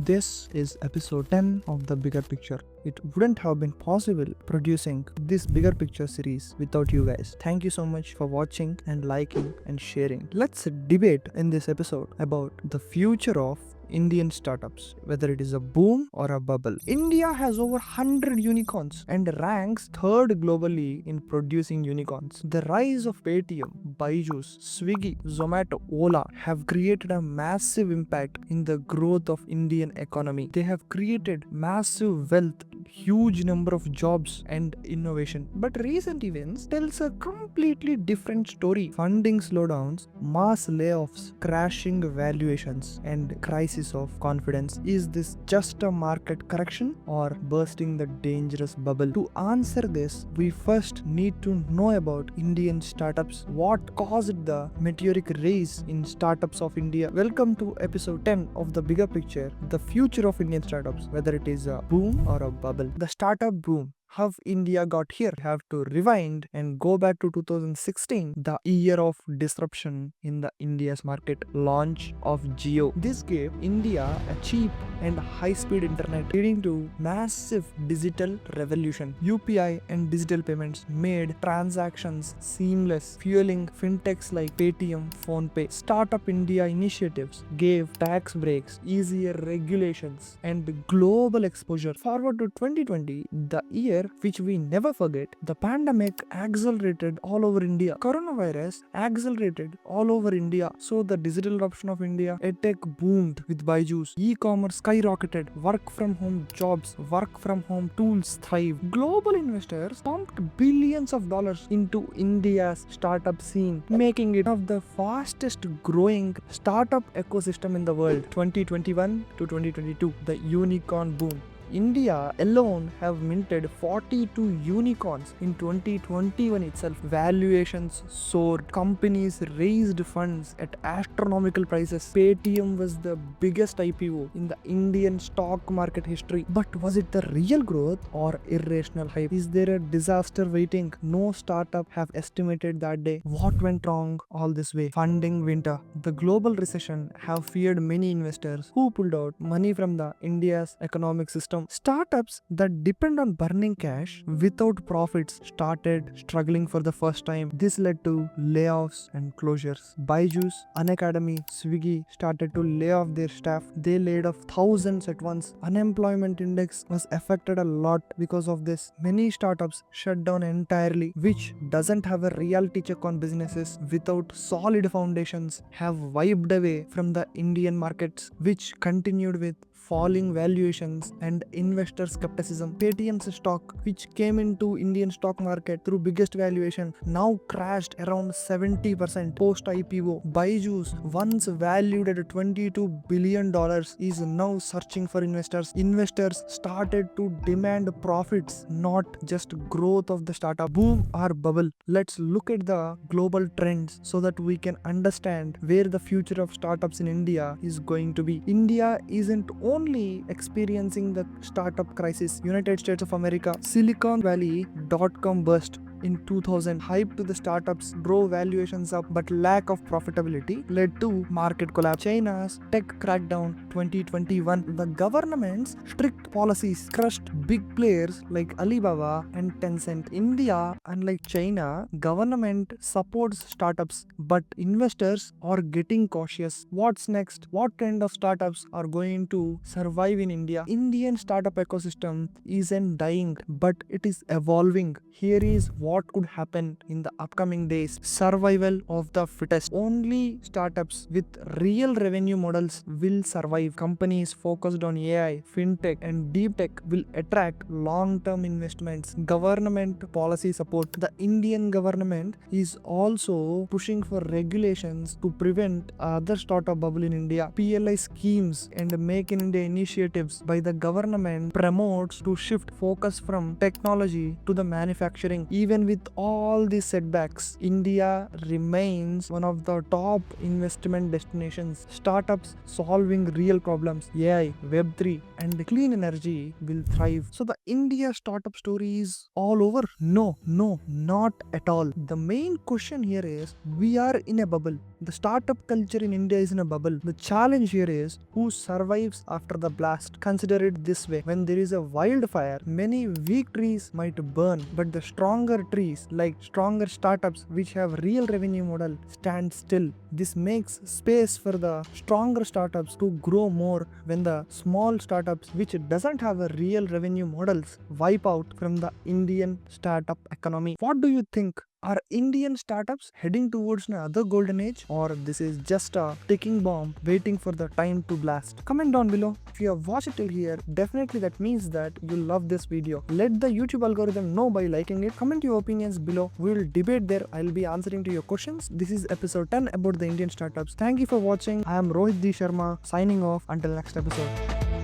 This is episode 10 of The Bigger Picture. It wouldn't have been possible producing this Bigger Picture series without you guys. Thank you so much for watching and liking and sharing. Let's debate in this episode about the future of Indian startups, whether it is a boom or a bubble. India has over 100 unicorns and ranks third globally in producing unicorns. The rise of Paytm, Byju's, Swiggy, Zomato, Ola have created a massive impact in the growth of Indian economy. They have created massive wealth, huge number of jobs and innovation. But recent events tells a completely different story. Funding slowdowns, mass layoffs, crashing valuations and crisis of confidence. Is this just a market correction or bursting the dangerous bubble? To answer this, we first need to know about Indian startups. What caused the meteoric rise in startups of India? Welcome to episode 10 of The Bigger Picture, the future of Indian startups, whether it is a boom or a bubble. The startup boom. How India got here. We have to rewind and go back to 2016, the year of disruption in the India's market, launch of Jio. This gave India a cheap and high-speed internet, leading to massive digital revolution. UPI and digital payments made transactions seamless, fueling fintechs like Paytm, PhonePe. Startup India initiatives gave tax breaks, easier regulations, and global exposure. Forward to 2020, the year which we never forget, the pandemic accelerated all over India. Coronavirus accelerated all over India. So the digital adoption of India, edtech boomed with Byju's. E-commerce skyrocketed. Work from home jobs, work from home tools thrived. Global investors pumped billions of dollars into India's startup scene, making it one of the fastest growing startup ecosystem in the world. 2021 to 2022, the unicorn boom. India alone have minted 42 unicorns in 2021 itself. Valuations soared. Companies raised funds at astronomical prices. Paytm was the biggest IPO in the Indian stock market history. But was it the real growth or irrational hype? Is there a disaster waiting? No startup have estimated that day. What went wrong all this way? Funding winter. The global recession have feared many investors who pulled out money from the India's economic system. Startups that depend on burning cash without profits started struggling for the first time. This led to layoffs and closures. Byju's, Unacademy, Swiggy started to lay off their staff. They laid off thousands at once. Unemployment index was affected a lot because of this. Many startups shut down entirely, which doesn't have a reality check on businesses without solid foundations, have wiped away from the Indian markets, which continued with falling valuations and investor skepticism. Paytm's stock, which came into Indian stock market through biggest valuation, now crashed around 70% post IPO. Byju's, once valued at $22 billion, is now searching for investors. Investors started to demand profits, not just growth of the startup. Boom or bubble? Let's look at the global trends so that we can understand where the future of startups in India is going to be. India isn't only experiencing the startup crisis. United States of America, Silicon Valley .com burst in 2000. Hype to the startups drove valuations up, but lack of profitability led to market collapse. China's tech crackdown 2021. The government's strict policies crushed big players like Alibaba and Tencent. India, unlike China, government supports startups, but investors are getting cautious. What's next? What kind of startups are going to survive in India? Indian startup ecosystem isn't dying, but it is evolving. Here is what could happen in the upcoming days. Survival of the fittest. Only startups with real revenue models will survive. Companies focused on AI, fintech and deep tech will attract long-term investments. Government policy support. The Indian government is also pushing for regulations to prevent other startup bubble in India. PLI schemes and Make in India initiatives by the government promotes to shift focus from technology to the manufacturing. Even Even with all these setbacks, India remains one of the top investment destinations. Startups solving real problems, AI, Web3, and clean energy will thrive. So the India startup story is all over? No, not at all. The main question here is, we are in a bubble. The startup culture in India is in a bubble. The challenge here is, who survives after the blast? Consider it this way: when there is a wildfire, many weak trees might burn, but the stronger trees, like stronger startups which have real revenue model, stand still. This makes space for the stronger startups to grow more when the small startups which doesn't have a real revenue models wipe out from the Indian startup economy. What do you think? Are Indian startups heading towards another golden age, or this is just a ticking bomb waiting for the time to blast? Comment down below. If you have watched it till here, definitely that means that you love this video. Let the YouTube algorithm know by liking it. Comment your opinions below. We will debate there. I'll be answering to your questions. This is episode 10 about the Indian startups. Thank you for watching. I am Rohit D. Sharma signing off until next episode.